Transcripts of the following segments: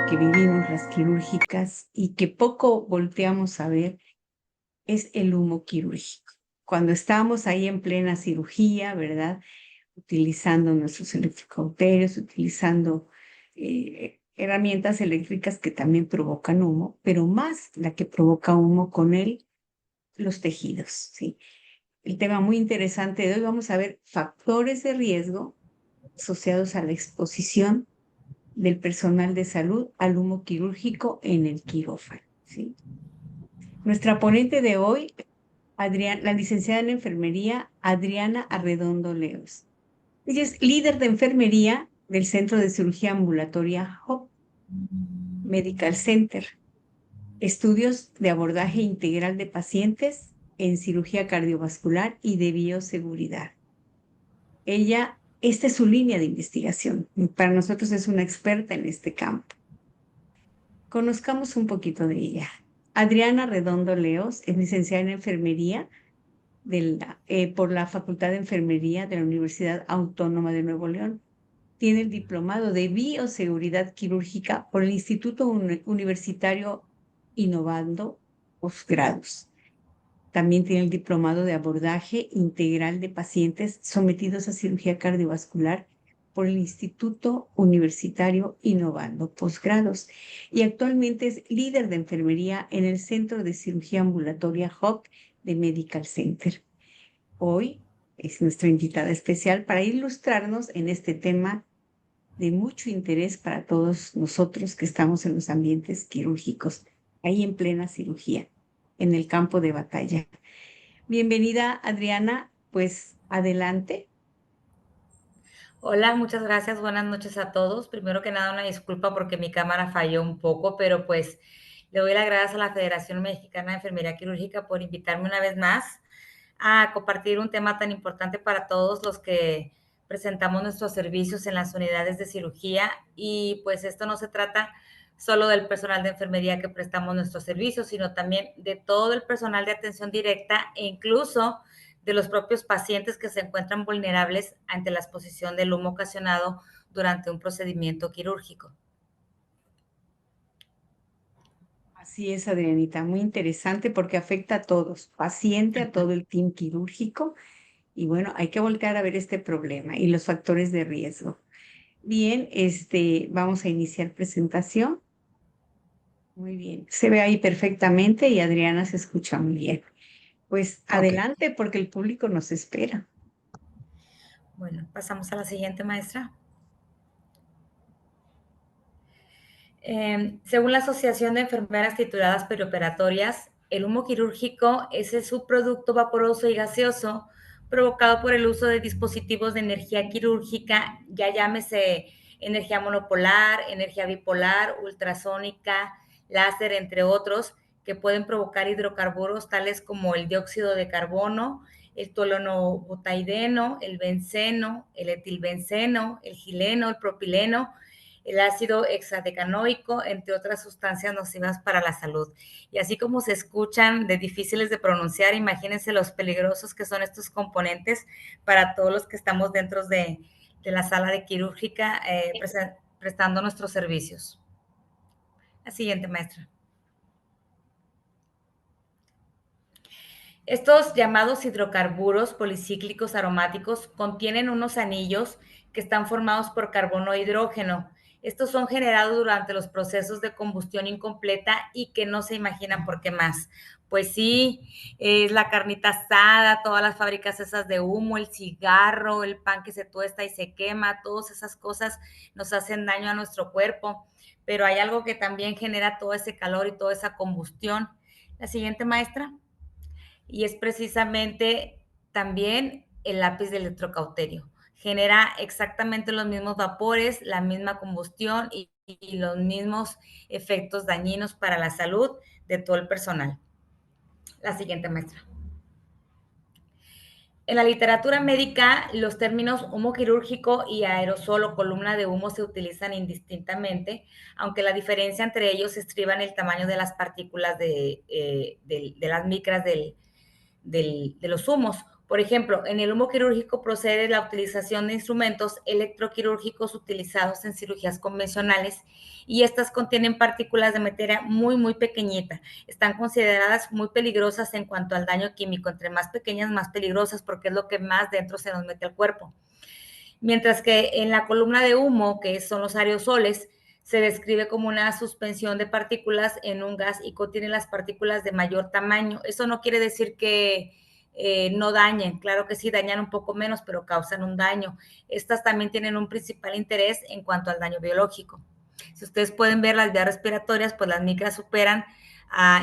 que vivimos las quirúrgicas y que poco volteamos a ver es el humo quirúrgico. Cuando estamos ahí en plena cirugía, ¿verdad? Utilizando nuestros electrocauterios, utilizando herramientas eléctricas que también provocan humo, pero más la que provoca humo con los tejidos, ¿sí? El tema muy interesante de hoy, vamos a ver factores de riesgo asociados a la exposición del personal de salud al humo quirúrgico en el quirófano, ¿sí? Nuestra ponente de hoy, la licenciada en enfermería Adriana Arredondo Leos. Ella es líder de enfermería del Centro de Cirugía Ambulatoria HOP Medical Center, estudios de abordaje integral de pacientes en cirugía cardiovascular y de bioseguridad. Esta es su línea de investigación. Para nosotros es una experta en este campo. Conozcamos un poquito de ella. Adriana Redondo Leos es licenciada en enfermería por la Facultad de Enfermería de la Universidad Autónoma de Nuevo León. Tiene el diplomado de bioseguridad quirúrgica por el Instituto Universitario Innovando Posgrados. También tiene el diplomado de abordaje integral de pacientes sometidos a cirugía cardiovascular por el Instituto Universitario Innovando Posgrados. Y actualmente es líder de enfermería en el Centro de Cirugía Ambulatoria HOP de Medical Center. Hoy es nuestra invitada especial para ilustrarnos en este tema de mucho interés para todos nosotros que estamos en los ambientes quirúrgicos, ahí en plena cirugía, en el campo de batalla. Bienvenida, Adriana, pues adelante. Hola, muchas gracias. Buenas noches a todos. Primero que nada, una disculpa porque mi cámara falló un poco, pero pues le doy las gracias a la Federación Mexicana de Enfermería Quirúrgica por invitarme una vez más a compartir un tema tan importante para todos los que presentamos nuestros servicios en las unidades de cirugía. Y pues esto no se trata solo del personal de enfermería que prestamos nuestros servicios, sino también de todo el personal de atención directa e incluso de los propios pacientes que se encuentran vulnerables ante la exposición del humo ocasionado durante un procedimiento quirúrgico. Así es, Adrianita, muy interesante porque afecta a todos, paciente, a todo el team quirúrgico. Y bueno, hay que voltear a ver este problema y los factores de riesgo. Bien, vamos a iniciar presentación. Muy bien, se ve ahí perfectamente y Adriana se escucha muy bien. Pues Ok. adelante porque el público nos espera. Bueno, pasamos a la siguiente, maestra. Según la Asociación de Enfermeras Tituladas Perioperatorias, el humo quirúrgico es el subproducto vaporoso y gaseoso provocado por el uso de dispositivos de energía quirúrgica, ya llámese energía monopolar, energía bipolar, ultrasónica, láser, entre otros, que pueden provocar hidrocarburos tales como el dióxido de carbono, el toluenobutaideno, el benceno, el etilbenceno, el gileno, el propileno, el ácido hexadecanoico, entre otras sustancias nocivas para la salud. Y así como se escuchan de difíciles de pronunciar, imagínense los peligrosos que son estos componentes para todos los que estamos dentro de la sala de quirúrgica prestando nuestros servicios. La siguiente, maestra. Estos llamados hidrocarburos policíclicos aromáticos contienen unos anillos que están formados por carbono e hidrógeno. Estos son generados durante los procesos de combustión incompleta y que no se imaginan por qué más. Pues sí, es la carnita asada, todas las fábricas esas de humo, el cigarro, el pan que se tuesta y se quema, todas esas cosas nos hacen daño a nuestro cuerpo. Pero hay algo que también genera todo ese calor y toda esa combustión. La siguiente, maestra. Y es precisamente también el lápiz de electrocauterio. Genera exactamente los mismos vapores, la misma combustión y los mismos efectos dañinos para la salud de todo el personal. La siguiente, maestra. En la literatura médica, los términos humo quirúrgico y aerosol o columna de humo se utilizan indistintamente, aunque la diferencia entre ellos se estriba en el tamaño de las partículas de las micras de los humos. Por ejemplo, en el humo quirúrgico procede la utilización de instrumentos electroquirúrgicos utilizados en cirugías convencionales y estas contienen partículas de materia muy, muy pequeñita. Están consideradas muy peligrosas en cuanto al daño químico. Entre más pequeñas, más peligrosas porque es lo que más dentro se nos mete al cuerpo. Mientras que en la columna de humo, que son los aerosoles, se describe como una suspensión de partículas en un gas y contiene las partículas de mayor tamaño. Eso no quiere decir que no dañen, claro que sí, dañan un poco menos, pero causan un daño. Estas también tienen un principal interés en cuanto al daño biológico. Si ustedes pueden ver las vías respiratorias, pues las micras superan,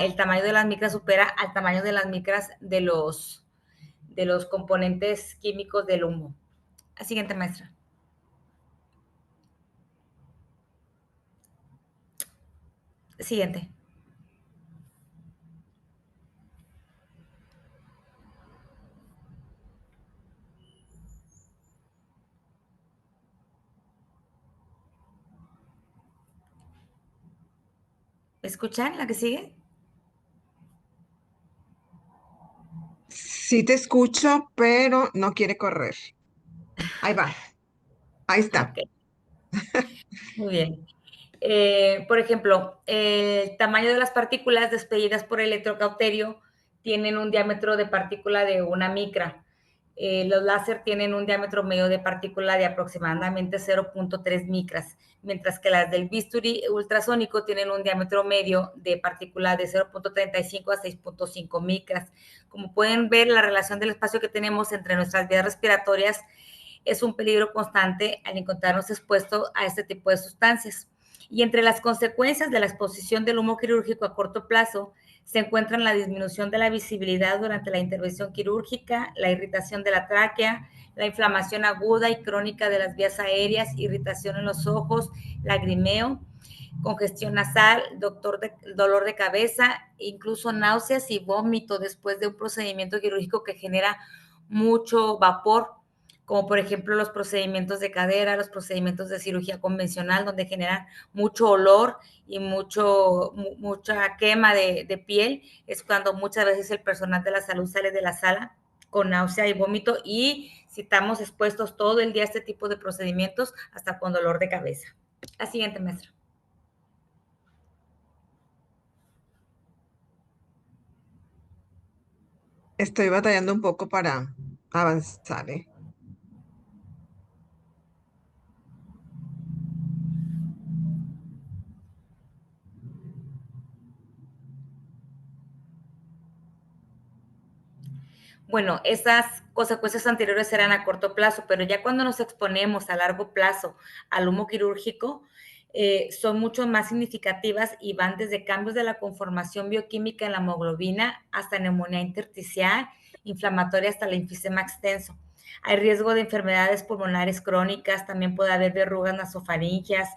el tamaño de las micras supera al tamaño de las micras de los componentes químicos del humo. La siguiente, maestra. Siguiente. ¿Me escuchan? ¿La que sigue? Sí te escucho, pero no quiere correr. Ahí va, ahí está. Ok, muy bien. Por ejemplo, el tamaño de las partículas despedidas por el electrocauterio tienen un diámetro de partícula de 1 micra. Los láser tienen un diámetro medio de partícula de aproximadamente 0.3 micras, mientras que las del bisturí ultrasónico tienen un diámetro medio de partícula de 0.35 a 6.5 micras. Como pueden ver, la relación del espacio que tenemos entre nuestras vías respiratorias es un peligro constante al encontrarnos expuestos a este tipo de sustancias. Y entre las consecuencias de la exposición del humo quirúrgico a corto plazo se encuentran la disminución de la visibilidad durante la intervención quirúrgica, la irritación de la tráquea, la inflamación aguda y crónica de las vías aéreas, irritación en los ojos, lagrimeo, congestión nasal, dolor de cabeza, incluso náuseas y vómito después de un procedimiento quirúrgico que genera mucho vapor, como por ejemplo los procedimientos de cadera, los procedimientos de cirugía convencional, donde generan mucho olor y mucha quema de piel, es cuando muchas veces el personal de la salud sale de la sala con náusea y vómito y si estamos expuestos todo el día a este tipo de procedimientos, hasta con dolor de cabeza. La siguiente, maestra. Estoy batallando un poco para avanzar, ¿eh? Bueno, esas consecuencias anteriores eran a corto plazo, pero ya cuando nos exponemos a largo plazo al humo quirúrgico, son mucho más significativas y van desde cambios de la conformación bioquímica en la hemoglobina hasta neumonía intersticial, inflamatoria hasta la enfisema extenso. Hay riesgo de enfermedades pulmonares crónicas, también puede haber verrugas nasofaringeas,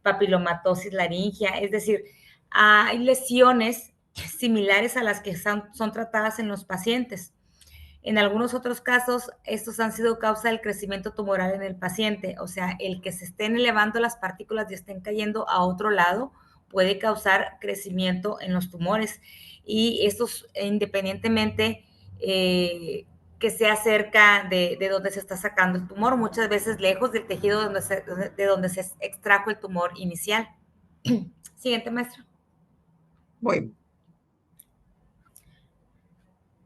papilomatosis laringea, es decir, hay lesiones similares a las que son tratadas en los pacientes. En algunos otros casos, estos han sido causa del crecimiento tumoral en el paciente, o sea, el que se estén elevando las partículas y estén cayendo a otro lado puede causar crecimiento en los tumores. Y estos, independientemente que sea cerca de donde se está sacando el tumor, muchas veces lejos del tejido de donde se extrajo el tumor inicial. Siguiente, maestra. Voy,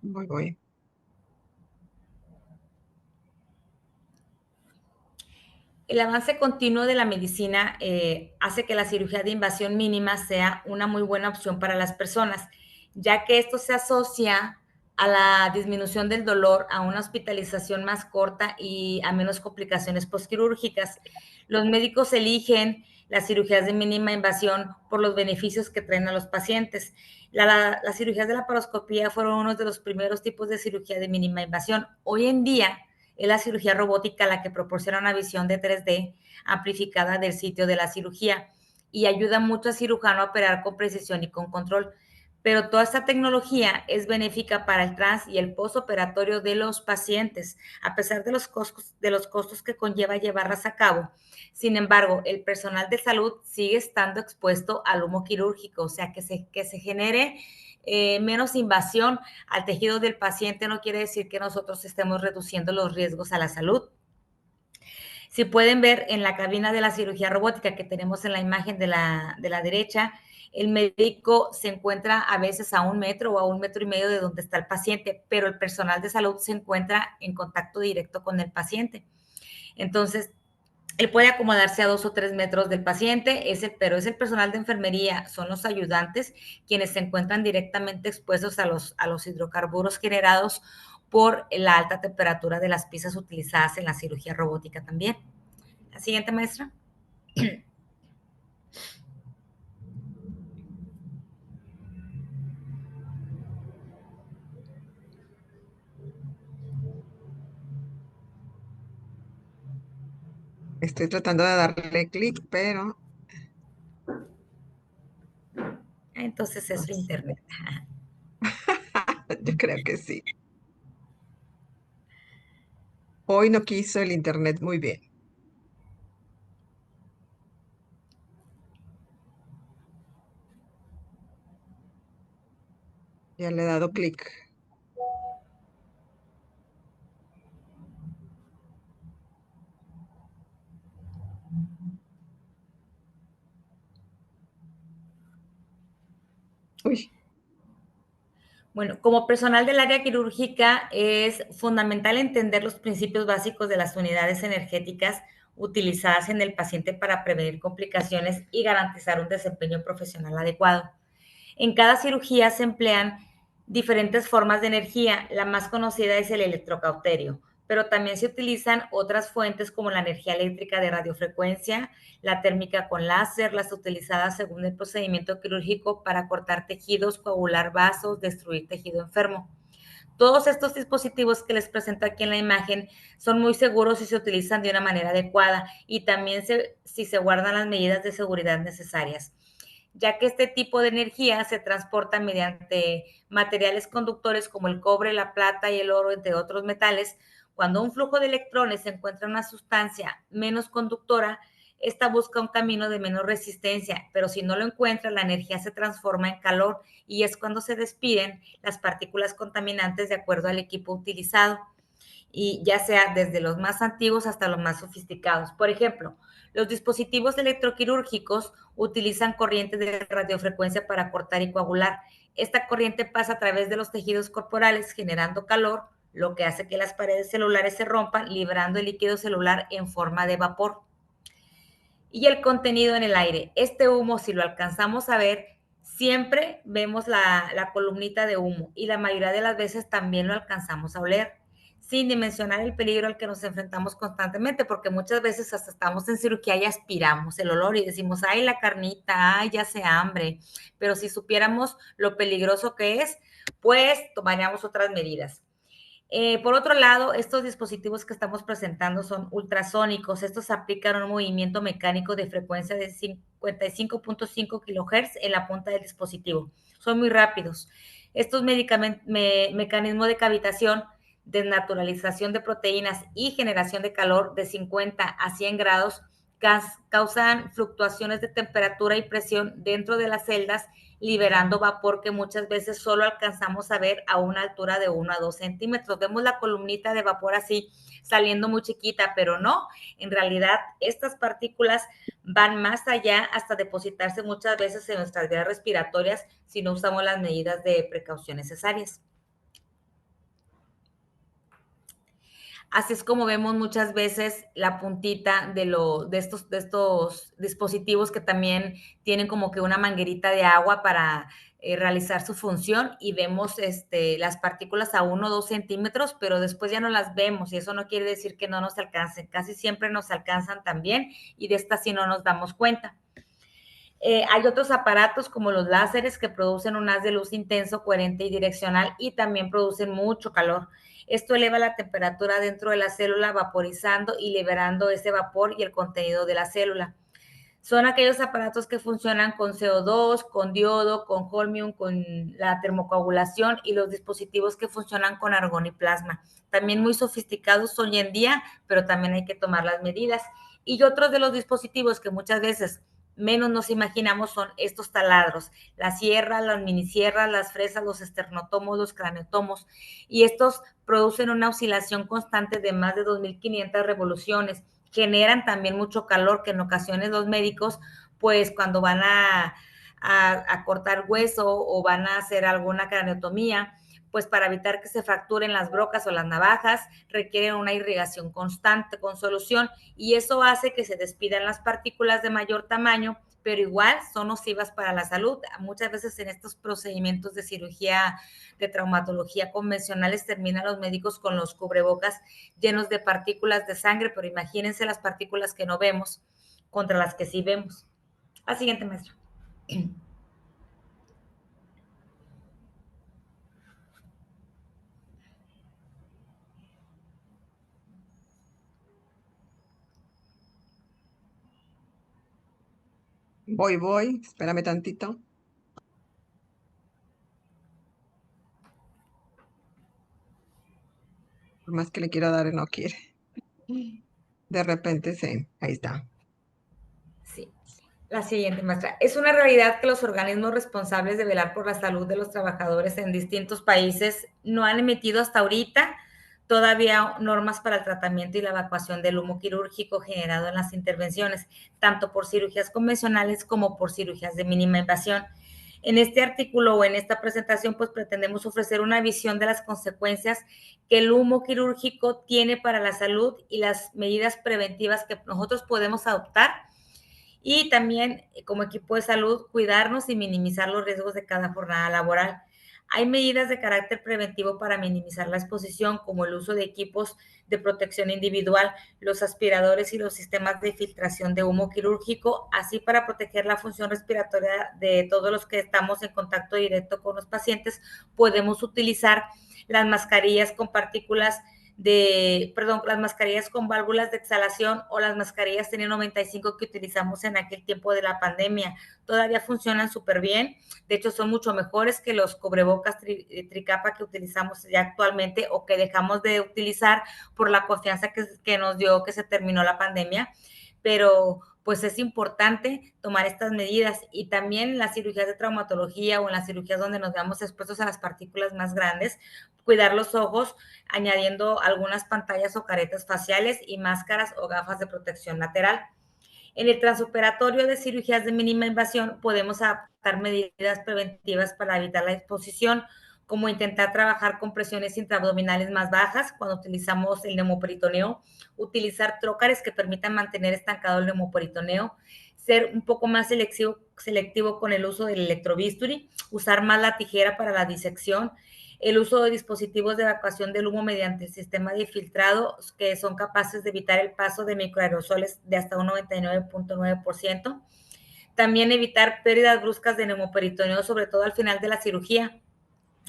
voy. El avance continuo de la medicina hace que la cirugía de invasión mínima sea una muy buena opción para las personas, ya que esto se asocia a la disminución del dolor, a una hospitalización más corta y a menos complicaciones postquirúrgicas. Los médicos eligen las cirugías de mínima invasión por los beneficios que traen a los pacientes. Las cirugías de laparoscopía fueron uno de los primeros tipos de cirugía de mínima invasión. Hoy en día, es la cirugía robótica la que proporciona una visión de 3D amplificada del sitio de la cirugía y ayuda mucho al cirujano a operar con precisión y con control. Pero toda esta tecnología es benéfica para el trans y el postoperatorio de los pacientes, a pesar de los costos que conlleva llevarlas a cabo. Sin embargo, el personal de salud sigue estando expuesto al humo quirúrgico, o sea, que se genere menos invasión al tejido del paciente no quiere decir que nosotros estemos reduciendo los riesgos a la salud. Si pueden ver en la cabina de la cirugía robótica que tenemos en la imagen de la derecha, el médico se encuentra a veces a 1 metro o a 1,5 metros de donde está el paciente, pero el personal de salud se encuentra en contacto directo con el paciente. Entonces, él puede acomodarse a 2 o 3 metros del paciente, pero es el personal de enfermería, son los ayudantes quienes se encuentran directamente expuestos a los hidrocarburos generados por la alta temperatura de las piezas utilizadas en la cirugía robótica también. La siguiente, maestra. Estoy tratando de darle clic, pero Entonces es su internet. yo creo que sí. Hoy no quiso el internet muy bien. Ya le he dado clic. Uy, Bueno, como personal del área quirúrgica es fundamental entender los principios básicos de las unidades energéticas utilizadas en el paciente para prevenir complicaciones y garantizar un desempeño profesional adecuado. En cada cirugía se emplean diferentes formas de energía. La más conocida es el electrocauterio, pero también se utilizan otras fuentes como la energía eléctrica de radiofrecuencia, la térmica con láser, las utilizadas según el procedimiento quirúrgico para cortar tejidos, coagular vasos, destruir tejido enfermo. Todos estos dispositivos que les presento aquí en la imagen son muy seguros si se utilizan de una manera adecuada y también si se guardan las medidas de seguridad necesarias, ya que este tipo de energía se transporta mediante materiales conductores como el cobre, la plata y el oro, entre otros metales. Cuando un flujo de electrones se encuentra en una sustancia menos conductora, esta busca un camino de menor resistencia, pero si no lo encuentra, la energía se transforma en calor y es cuando se despiden las partículas contaminantes de acuerdo al equipo utilizado, y ya sea desde los más antiguos hasta los más sofisticados. Por ejemplo, los dispositivos electroquirúrgicos utilizan corrientes de radiofrecuencia para cortar y coagular. Esta corriente pasa a través de los tejidos corporales generando calor, lo que hace que las paredes celulares se rompan, liberando el líquido celular en forma de vapor. Y el contenido en el aire. Este humo, si lo alcanzamos a ver, siempre vemos la columnita de humo y la mayoría de las veces también lo alcanzamos a oler, sin dimensionar el peligro al que nos enfrentamos constantemente, porque muchas veces hasta estamos en cirugía y aspiramos el olor y decimos, ay, la carnita, ay, ya hace hambre, pero si supiéramos lo peligroso que es, pues tomaríamos otras medidas. Por otro lado, estos dispositivos que estamos presentando son ultrasónicos. Estos aplican un movimiento mecánico de frecuencia de 55.5 kHz en la punta del dispositivo. Son muy rápidos. Estos mecanismos de cavitación, desnaturalización de proteínas y generación de calor de 50 a 100 grados causan fluctuaciones de temperatura y presión dentro de las celdas, liberando vapor que muchas veces solo alcanzamos a ver a una altura de 1 a 2 centímetros. Vemos la columnita de vapor así saliendo muy chiquita, pero no, en realidad estas partículas van más allá hasta depositarse muchas veces en nuestras vías respiratorias si no usamos las medidas de precaución necesarias. Así es como vemos muchas veces la puntita de estos dispositivos que también tienen como que una manguerita de agua para realizar su función, y vemos las partículas a 1 o 2 centímetros, pero después ya no las vemos y eso no quiere decir que no nos alcancen. Casi siempre nos alcanzan también y de estas sí no nos damos cuenta. Hay otros aparatos como los láseres que producen un haz de luz intenso, coherente y direccional y también producen mucho calor. Esto eleva la temperatura dentro de la célula, vaporizando y liberando ese vapor y el contenido de la célula. Son aquellos aparatos que funcionan con CO2, con diodo, con holmium, con la termocoagulación y los dispositivos que funcionan con argón y plasma. También muy sofisticados hoy en día, pero también hay que tomar las medidas. Y otros de los dispositivos que muchas veces menos nos imaginamos son estos taladros, las sierras, las minisierras, las fresas, los esternotomos, los craneotomos, y estos producen una oscilación constante de más de 2.500 revoluciones, generan también mucho calor, que en ocasiones los médicos, pues cuando van a cortar hueso o van a hacer alguna craneotomía, pues para evitar que se fracturen las brocas o las navajas, requieren una irrigación constante con solución, y eso hace que se despidan las partículas de mayor tamaño, pero igual son nocivas para la salud. Muchas veces en estos procedimientos de cirugía, de traumatología convencionales, terminan los médicos con los cubrebocas llenos de partículas de sangre, pero imagínense las partículas que no vemos contra las que sí vemos. Al siguiente, maestro. Voy, espérame tantito. Por más que le quiero dar, no quiere. De repente ahí está. Sí. La siguiente, maestra. Es una realidad que los organismos responsables de velar por la salud de los trabajadores en distintos países no han emitido hasta ahorita todavía normas para el tratamiento y la evacuación del humo quirúrgico generado en las intervenciones, tanto por cirugías convencionales como por cirugías de mínima invasión. En este artículo o en esta presentación, pues pretendemos ofrecer una visión de las consecuencias que el humo quirúrgico tiene para la salud y las medidas preventivas que nosotros podemos adoptar, y también como equipo de salud cuidarnos y minimizar los riesgos de cada jornada laboral. Hay medidas de carácter preventivo para minimizar la exposición, como el uso de equipos de protección individual, los aspiradores y los sistemas de filtración de humo quirúrgico, así para proteger la función respiratoria de todos los que estamos en contacto directo con los pacientes. Podemos utilizar las mascarillas con partículas las mascarillas con válvulas de exhalación o las mascarillas N95 que utilizamos en aquel tiempo de la pandemia. Todavía funcionan súper bien. De hecho, son mucho mejores que los cubrebocas tricapa que utilizamos ya actualmente o que dejamos de utilizar por la confianza que nos dio que se terminó la pandemia. Pero pues es importante tomar estas medidas, y también en las cirugías de traumatología o en las cirugías donde nos veamos expuestos a las partículas más grandes, cuidar los ojos añadiendo algunas pantallas o caretas faciales y máscaras o gafas de protección lateral. En el transoperatorio de cirugías de mínima invasión podemos adaptar medidas preventivas para evitar la exposición, como intentar trabajar con presiones intraabdominales más bajas cuando utilizamos el neumoperitoneo, utilizar trócares que permitan mantener estancado el neumoperitoneo, ser un poco más selectivo con el uso del electrobisturi, usar más la tijera para la disección, el uso de dispositivos de evacuación del humo mediante el sistema de filtrado, que son capaces de evitar el paso de microaerosoles de hasta un 99.9%. También evitar pérdidas bruscas de neumoperitoneo, sobre todo al final de la cirugía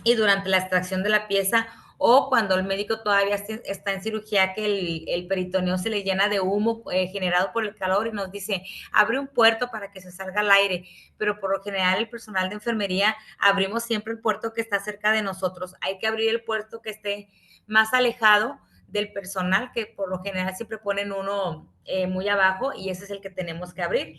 y durante la extracción de la pieza, o cuando el médico todavía está en cirugía, que el peritoneo se le llena de humo generado por el calor y nos dice, abre un puerto para que se salga el aire, pero por lo general el personal de enfermería abrimos siempre el puerto que está cerca de nosotros. Hay que abrir el puerto que esté más alejado del personal, que por lo general siempre ponen uno muy abajo, y ese es el que tenemos que abrir.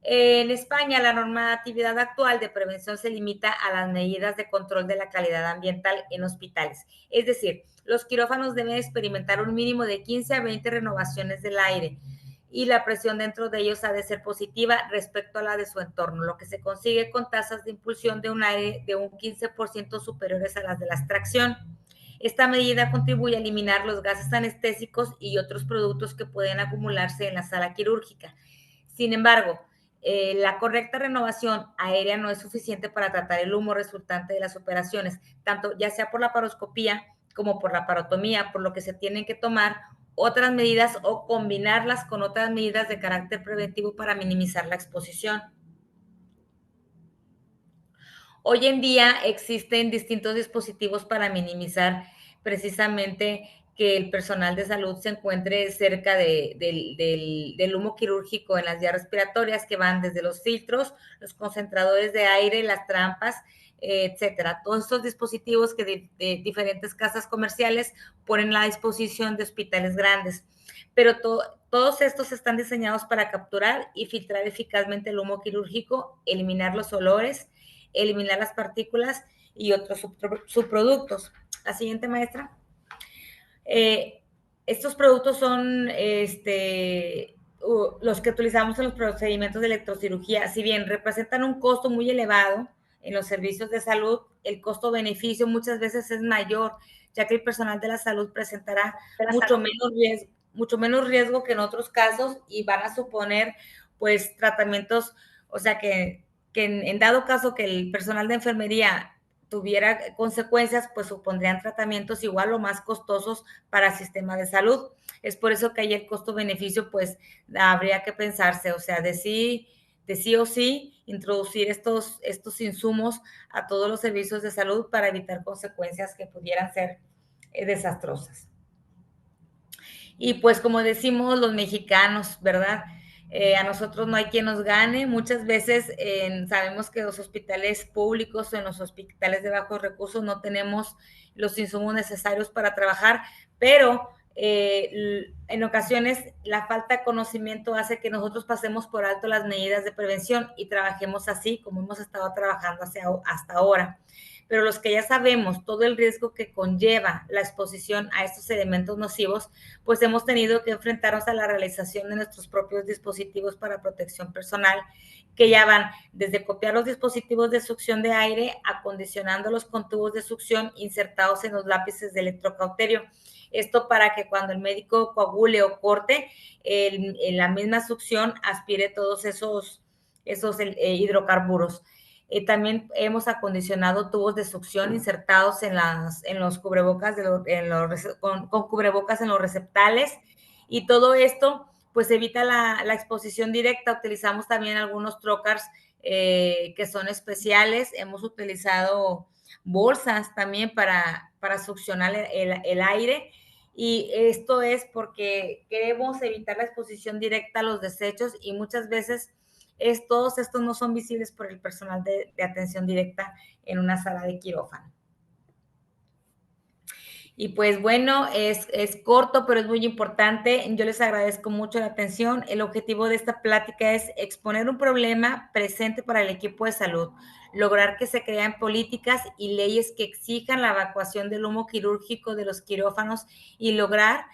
En España, la normatividad actual de prevención se limita a las medidas de control de la calidad ambiental en hospitales. Es decir, los quirófanos deben experimentar un mínimo de 15 a 20 renovaciones del aire, y la presión dentro de ellos ha de ser positiva respecto a la de su entorno, lo que se consigue con tasas de impulsión de un aire de un 15% superiores a las de la extracción. Esta medida contribuye a eliminar los gases anestésicos y otros productos que pueden acumularse en la sala quirúrgica. Sin embargo, la correcta renovación aérea no es suficiente para tratar el humo resultante de las operaciones, tanto ya sea por la paroscopía como por la parotomía, por lo que se tienen que tomar otras medidas o combinarlas con otras medidas de carácter preventivo para minimizar la exposición. Hoy en día existen distintos dispositivos para minimizar precisamente que el personal de salud se encuentre cerca del humo quirúrgico en las vías respiratorias, que van desde los filtros, los concentradores de aire, las trampas, etcétera. Todos estos dispositivos que de diferentes casas comerciales ponen a la disposición de hospitales grandes. Pero Todos estos están diseñados para capturar y filtrar eficazmente el humo quirúrgico, eliminar los olores, eliminar las partículas y otros subproductos. La siguiente, maestra. Estos productos son los que utilizamos en los procedimientos de electrocirugía. Si bien representan un costo muy elevado en los servicios de salud, el costo-beneficio muchas veces es mayor, ya que el personal de la salud presentará mucho menos riesgo que en otros casos y van a suponer pues tratamientos, o sea que en dado caso que el personal de enfermería tuviera consecuencias, pues supondrían tratamientos igual o más costosos para el sistema de salud. Es por eso que ahí el costo-beneficio, pues habría que pensarse, o sea, de sí o sí, introducir estos insumos a todos los servicios de salud para evitar consecuencias que pudieran ser desastrosas. Y pues como decimos los mexicanos, ¿verdad? A nosotros no hay quien nos gane. Muchas veces sabemos que los hospitales públicos o en los hospitales de bajos recursos no tenemos los insumos necesarios para trabajar, pero en ocasiones la falta de conocimiento hace que nosotros pasemos por alto las medidas de prevención y trabajemos así como hemos estado trabajando hasta ahora. Pero los que ya sabemos todo el riesgo que conlleva la exposición a estos elementos nocivos, pues hemos tenido que enfrentarnos a la realización de nuestros propios dispositivos para protección personal, que ya van desde copiar los dispositivos de succión de aire, acondicionándolos con tubos de succión insertados en los lápices de electrocauterio. Esto para que cuando el médico coagule o corte, en la misma succión aspire todos esos hidrocarburos. También hemos acondicionado tubos de succión insertados en los cubrebocas, con cubrebocas en los receptales, y todo esto pues evita la exposición directa. Utilizamos también algunos trocars que son especiales. Hemos utilizado bolsas también para succionar el aire, y esto es porque queremos evitar la exposición directa a los desechos, y muchas veces todos estos no son visibles por el personal de atención directa en una sala de quirófano. Y pues bueno, es corto, pero es muy importante. Yo les agradezco mucho la atención. El objetivo de esta plática es exponer un problema presente para el equipo de salud, lograr que se crean políticas y leyes que exijan la evacuación del humo quirúrgico de los quirófanos, y lograr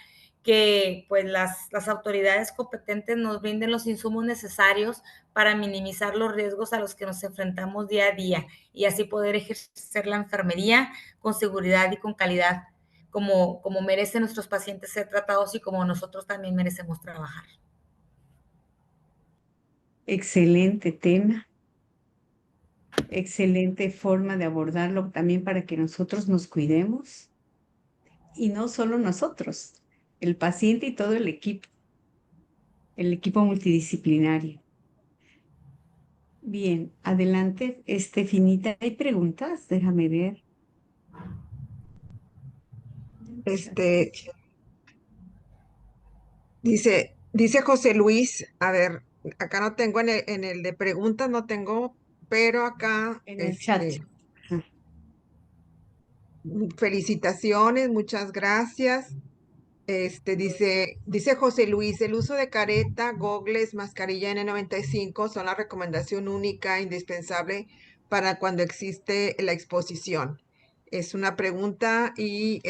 que pues las autoridades competentes nos brinden los insumos necesarios para minimizar los riesgos a los que nos enfrentamos día a día, y así poder ejercer la enfermería con seguridad y con calidad, como merecen nuestros pacientes ser tratados y como nosotros también merecemos trabajar. Excelente tema, excelente forma de abordarlo también para que nosotros nos cuidemos, y no solo nosotros, el paciente y todo el equipo multidisciplinario. Bien, adelante, Finita. ¿Hay preguntas? Déjame ver. Este, dice José Luis, a ver, acá no tengo en el de preguntas, no tengo, pero acá, En el chat. felicitaciones, muchas gracias. Dice José Luis, el uso de careta, gogles, mascarilla N95 son la recomendación única, indispensable para cuando existe la exposición. Es una pregunta y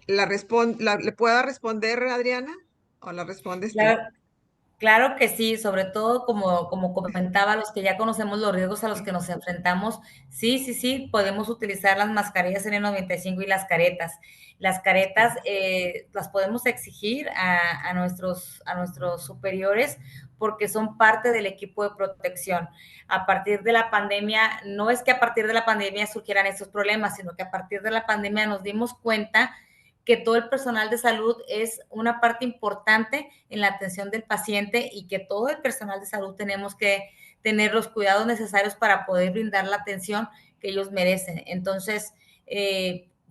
¿le puedo responder, Adriana? ¿O la respondes tú? Claro que sí, sobre todo como comentaba, los que ya conocemos los riesgos a los que nos enfrentamos, sí, podemos utilizar las mascarillas N95 y las caretas. Las caretas las podemos exigir a nuestros superiores, porque son parte del equipo de protección. A partir de la pandemia, no es que a partir de la pandemia surgieran estos problemas, sino que a partir de la pandemia nos dimos cuenta que todo el personal de salud es una parte importante en la atención del paciente, y que todo el personal de salud tenemos que tener los cuidados necesarios para poder brindar la atención que ellos merecen. Entonces,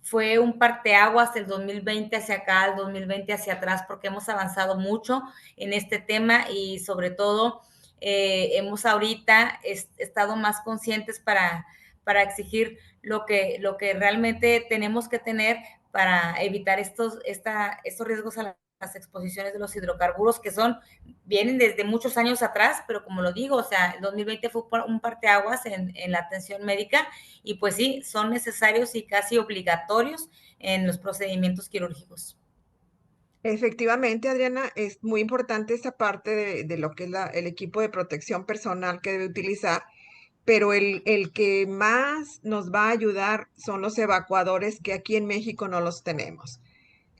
fue un parteaguas del 2020 hacia acá, el 2020 hacia atrás, porque hemos avanzado mucho en este tema, y sobre todo hemos ahorita estado más conscientes para exigir lo que realmente tenemos que tener para evitar estos riesgos a la las exposiciones de los hidrocarburos, que vienen desde muchos años atrás, pero como lo digo, o sea, el 2020 fue un parteaguas en la atención médica y pues sí, son necesarios y casi obligatorios en los procedimientos quirúrgicos. Efectivamente, Adriana, es muy importante esa parte de lo que es el equipo de protección personal que debe utilizar, pero el que más nos va a ayudar son los evacuadores que aquí en México no los tenemos.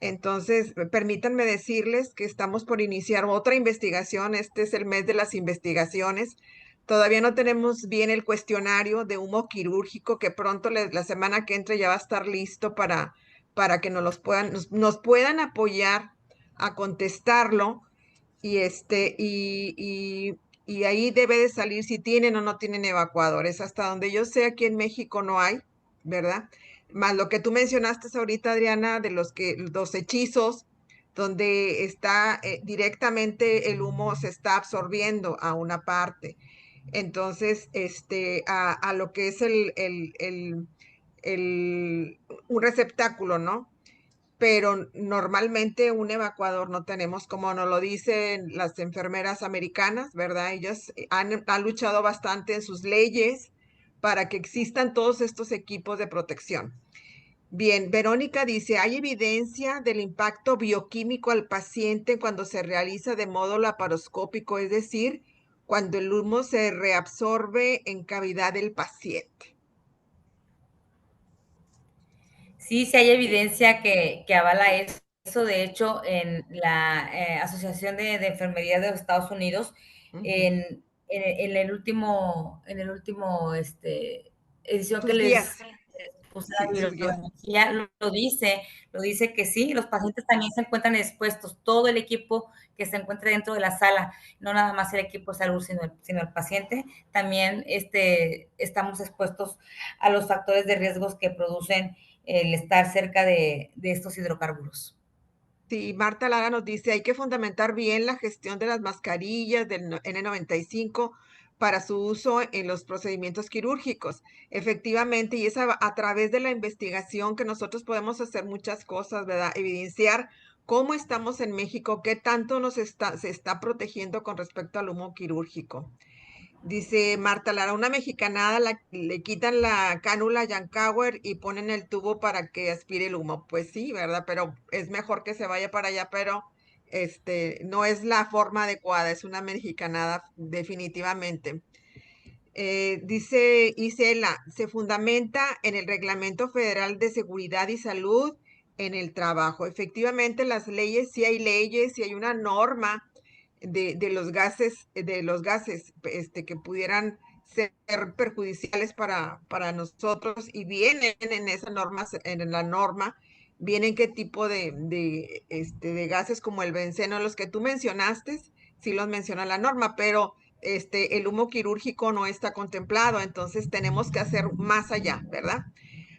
Entonces, permítanme decirles que estamos por iniciar otra investigación. Este es el mes de las investigaciones. Todavía no tenemos bien el cuestionario de humo quirúrgico que pronto la semana que entra ya va a estar listo para que nos puedan apoyar a contestarlo y y ahí debe de salir si tienen o no tienen evacuadores. Hasta donde yo sé, aquí en México no hay, ¿verdad? Más lo que tú mencionaste ahorita, Adriana, de los hechizos, donde está directamente el humo se está absorbiendo a una parte. Entonces, a lo que es un receptáculo, ¿no? Pero normalmente un evacuador no tenemos, como nos lo dicen las enfermeras americanas, ¿verdad? Ellas han luchado bastante en sus leyes para que existan todos estos equipos de protección. Bien, Verónica dice, ¿hay evidencia del impacto bioquímico al paciente cuando se realiza de modo laparoscópico, es decir, cuando el humo se reabsorbe en cavidad del paciente? Sí, sí hay evidencia que avala eso. De hecho, en la Asociación de Enfermería de los Estados Unidos, Ujú. en el último edición que Sus les guías, puse la sí, sus guías. bibliografía, lo dice que sí, los pacientes también se encuentran expuestos, todo el equipo que se encuentra dentro de la sala, no nada más el equipo de salud, sino el paciente, también estamos expuestos a los factores de riesgos que producen el estar cerca de estos hidrocarburos. Sí, Marta Lara nos dice, hay que fundamentar bien la gestión de las mascarillas del N95 para su uso en los procedimientos quirúrgicos. Efectivamente, y es a través de la investigación que nosotros podemos hacer muchas cosas, ¿verdad? Evidenciar cómo estamos en México, qué tanto se está protegiendo con respecto al humo quirúrgico. Dice Marta Lara, una mexicanada le quitan la cánula a Yankauer y ponen el tubo para que aspire el humo. Pues sí, ¿verdad? Pero es mejor que se vaya para allá, pero no es la forma adecuada, es una mexicanada definitivamente. Dice Isela, se fundamenta en el Reglamento Federal de Seguridad y Salud en el Trabajo. Efectivamente, las leyes, sí hay leyes, sí hay una norma de los gases que pudieran ser perjudiciales para nosotros y vienen en esa norma, en la norma, vienen qué tipo de gases como el benceno, los que tú mencionaste, sí los menciona la norma, pero el humo quirúrgico no está contemplado, entonces tenemos que hacer más allá, ¿verdad?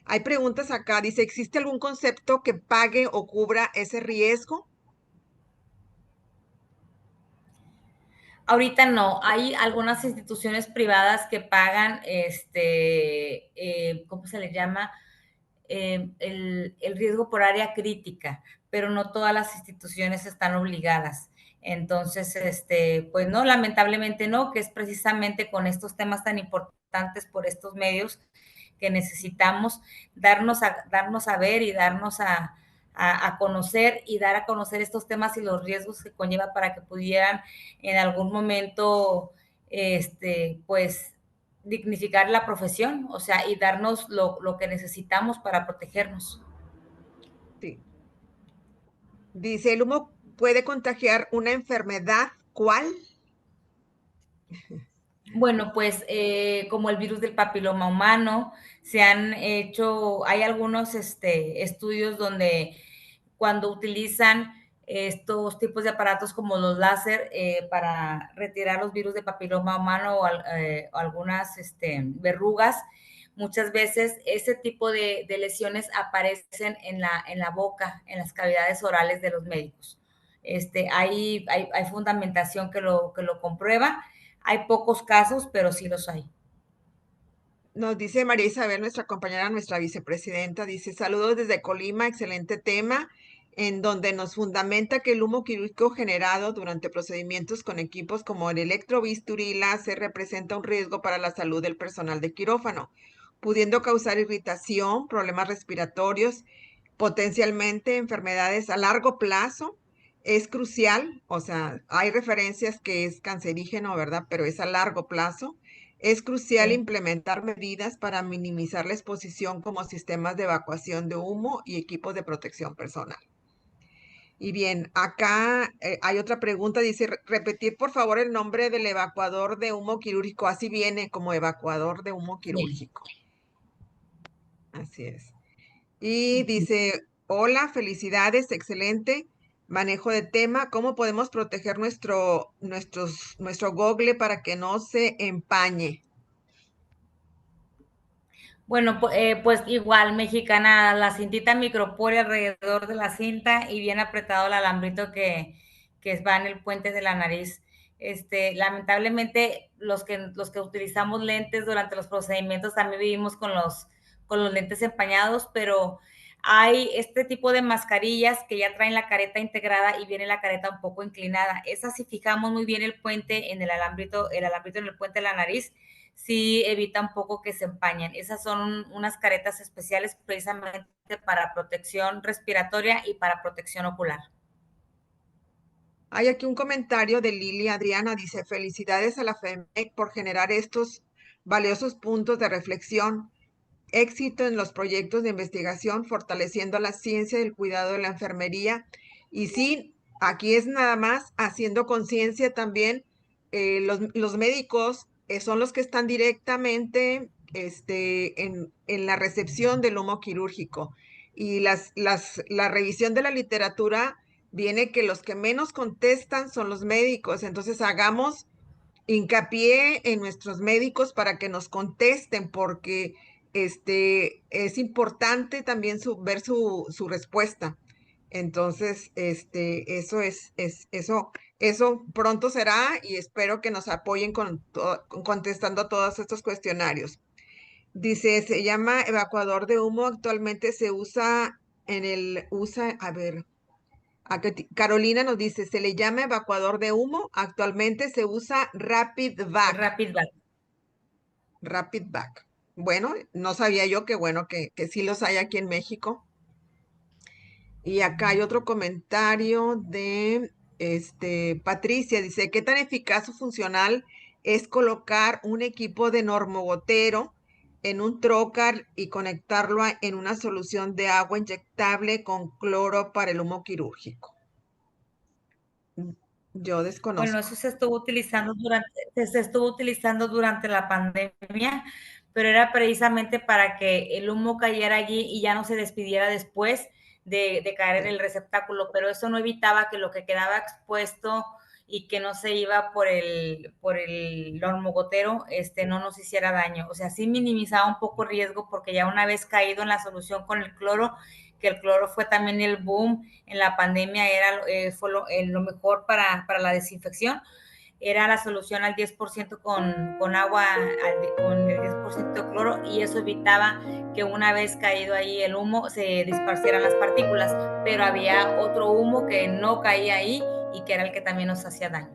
Hay preguntas acá, dice, ¿existe algún concepto que pague o cubra ese riesgo? Ahorita no, hay algunas instituciones privadas que pagan, ¿cómo se le llama? El riesgo por área crítica, pero no todas las instituciones están obligadas. Entonces, pues no, lamentablemente no, que es precisamente con estos temas tan importantes por estos medios que necesitamos darnos a ver y darnos a conocer y dar a conocer estos temas y los riesgos que conlleva para que pudieran en algún momento, pues, dignificar la profesión, o sea, y darnos lo que necesitamos para protegernos. Sí. Dice, ¿el humo puede contagiar una enfermedad? ¿Cuál? Bueno, pues como el virus del papiloma humano, se han hecho, hay algunos estudios donde cuando utilizan estos tipos de aparatos como los láser para retirar los virus de papiloma humano o algunas verrugas, muchas veces ese tipo de lesiones aparecen en la boca, en las cavidades orales de los médicos. Hay fundamentación que lo comprueba. Hay pocos casos, pero sí los hay. Nos dice María Isabel, nuestra compañera, nuestra vicepresidenta, dice, saludos desde Colima, excelente tema. en donde nos fundamenta que el humo quirúrgico generado durante procedimientos con equipos como el electrobisturí y láser representa un riesgo para la salud del personal de quirófano, pudiendo causar irritación, problemas respiratorios, potencialmente enfermedades a largo plazo. Es crucial, o sea, hay referencias que es cancerígeno, ¿verdad? Pero es a largo plazo. Es crucial Sí. implementar medidas para minimizar la exposición como sistemas de evacuación de humo y equipos de protección personal. Y bien, acá hay otra pregunta, dice, repetir por favor el nombre del evacuador de humo quirúrgico, así viene como evacuador de humo Sí. quirúrgico. Así es. Y dice, hola, felicidades, excelente manejo de tema. ¿Cómo podemos proteger nuestro gogle para que no se empañe? Bueno, pues igual, mexicana, la cintita micropore alrededor de la cinta y bien apretado el alambrito que va en el puente de la nariz. Lamentablemente, los que utilizamos lentes durante los procedimientos también vivimos con los lentes empañados, pero hay este tipo de mascarillas que ya traen la careta integrada y viene la careta un poco inclinada. Esas, si fijamos muy bien el puente en el alambrito en el puente de la nariz, sí evita un poco que se empañen. Esas son unas caretas especiales precisamente para protección respiratoria y para protección ocular. Hay aquí un comentario de Lili Adriana, dice, felicidades a la FEMEC por generar estos valiosos puntos de reflexión. Éxito en los proyectos de investigación, fortaleciendo la ciencia del cuidado de la enfermería. Y sí, aquí es nada más haciendo conciencia también. Los médicos son los que están directamente en la recepción del humo quirúrgico. Y la revisión de la literatura viene que los que menos contestan son los médicos. Entonces hagamos hincapié en nuestros médicos para que nos contesten, porque es importante también ver su respuesta. Entonces, eso pronto será y espero que nos apoyen contestando todos estos cuestionarios. Dice, se llama evacuador de humo, actualmente se usa a ver, Carolina nos dice, se le llama evacuador de humo, actualmente se usa Rapid Vac. Rapid Back. Rapid Back. Bueno, no sabía yo que bueno que sí los hay aquí en México. Y acá hay otro comentario de Patricia, dice, ¿qué tan eficaz o funcional es colocar un equipo de normogotero en un trocar y conectarlo en una solución de agua inyectable con cloro para el humo quirúrgico? Yo Bueno, desconozco. eso se estuvo utilizando durante la pandemia, pero era precisamente para que el humo cayera allí y ya no se despidiera después de caer en el receptáculo, pero eso no evitaba que lo que quedaba expuesto y que no se iba por el hormigotero, no nos hiciera daño. O sea, sí minimizaba un poco el riesgo porque ya una vez caído en la solución con el cloro, que el cloro fue también el boom en la pandemia, fue lo mejor para la desinfección, era la solución al 10% con agua, con el 10% de cloro, y eso evitaba que una vez caído ahí el humo se disparcieran las partículas, pero había otro humo que no caía ahí y que era el que también nos hacía daño.